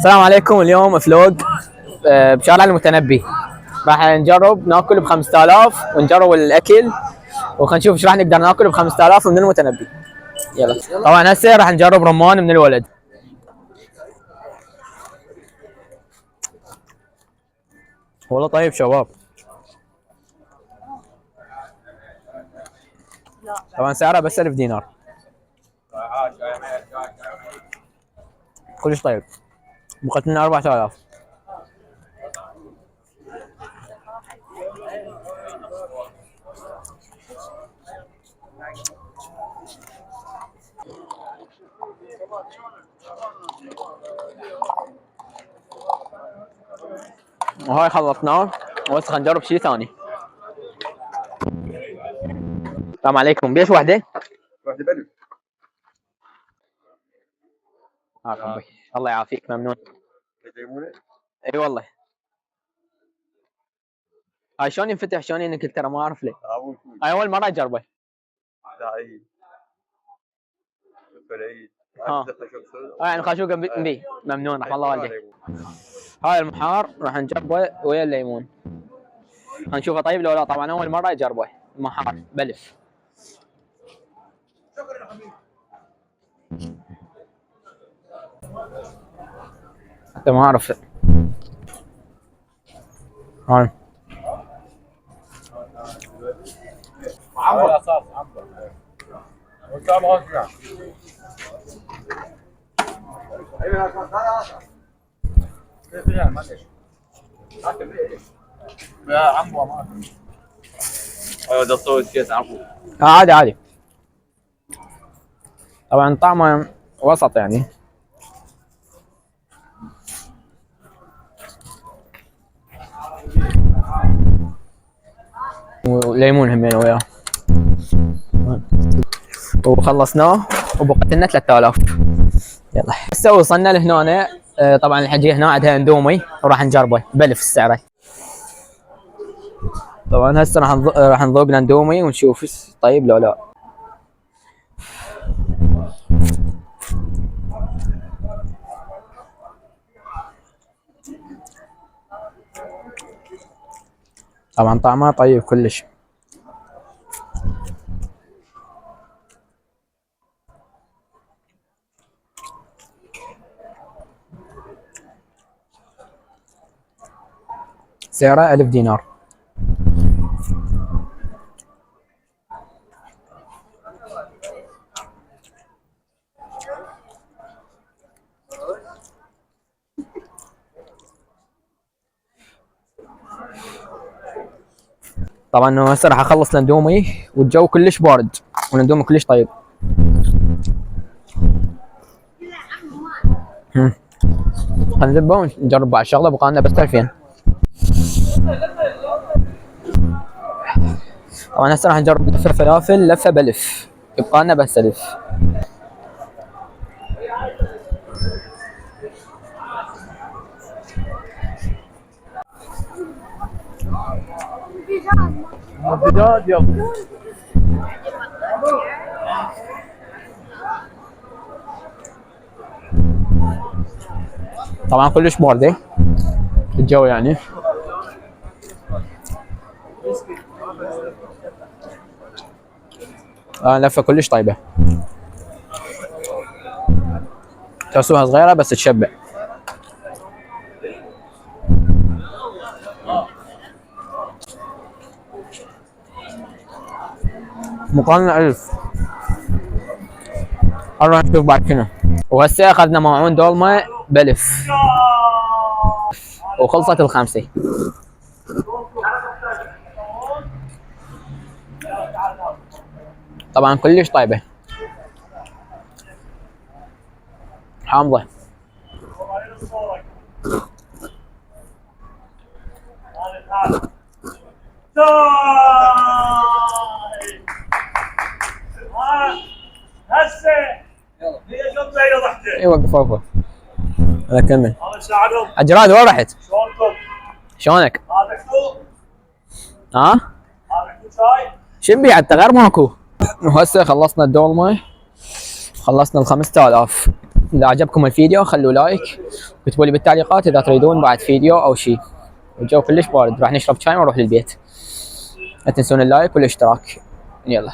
السلام عليكم. اليوم فلوج بشارع المتنبي. راح نجرب ناكل ب 5000 ونجرب الاكل وخلينا نشوف ايش راح نقدر ناكل ب 5000 من المتنبي. يلا. طبعا هسه راح نجرب رمان من الولد. والله طيب شباب. طبعا سعره بس 1000 دينار. كلش طيب. بقت لنا 4000. وهاي خلصناه وهسه خلينا نجرب شيء ثاني. السلام عليكم. بيش واحدة؟ واحدة بلف. الله يعافيك. ممنون. اي والله. هاي شلون ينفتح؟ شلون انك ترى ما اعرف ليه. هاي اول مرة اجربه. يعني خاشوقة بي. ممنون رحم الله والديك. هاي المحار راح نجربه ويا الليمون. هنشوفه طيب لو لا. طبعا اول مرة اجربه المحار بلف. شكرا يا حبيبي. حتى ما اعرف. هاي عمرو صار عمرو وكان غزنا يا عمرو ما ايوه ده صوت كيس عمرو. عادي عادي. طبعا طعمه وسط يعني. وليمون همين وياه. وخلصناه وبقت لنا 3000. يلا هسه وصلنا لهنا. طبعا الحجيه هنا عندها اندومي وراح نجربه بلف السعره. طبعا هسه راح نذوق الاندومي ونشوف طيب لو لا. طبعا طعمه طيب كلش. سعره 1000 دينار. طبعا هسه راح اخلص الاندومي والجو كلش بارد والاندومي كلش طيب. خلينا ندبه ونجرب بعد شغله. بقى لنا بس 2000. طبعا هسه راح نجرب لفه فلافل لفه بلف. يبقى لنا بس 1000. مداد يلا. طبعا كلش بارده الجو يعني. لفه كلش طيبه. تحسوها صغيره بس تشبع. مقارنة 1000. نروح نشوف بعد شنو. وهسه اخذنا ماعون دولمه بلف وخلصت الخمسه. طبعا كلش طيبه حامضه. هسه هي قبل هي ضحكه. اي وقف وقف. هذا كمل. الله يساعدهم. عجراد وين رحت؟ شلونكم؟ شلونك؟ هذا شو؟ ها؟ هذا شاي؟ شبي حتى غير ماكو. وهسه خلصنا الدولمه. خلصنا ال 5000. اذا عجبكم الفيديو خلوا لايك، واكتبوا لي بالتعليقات اذا تريدون بعد فيديو او شيء. الجو كلش بارد، راح نشرب شاي ونروح للبيت. لا تنسون اللايك والاشتراك. يلا.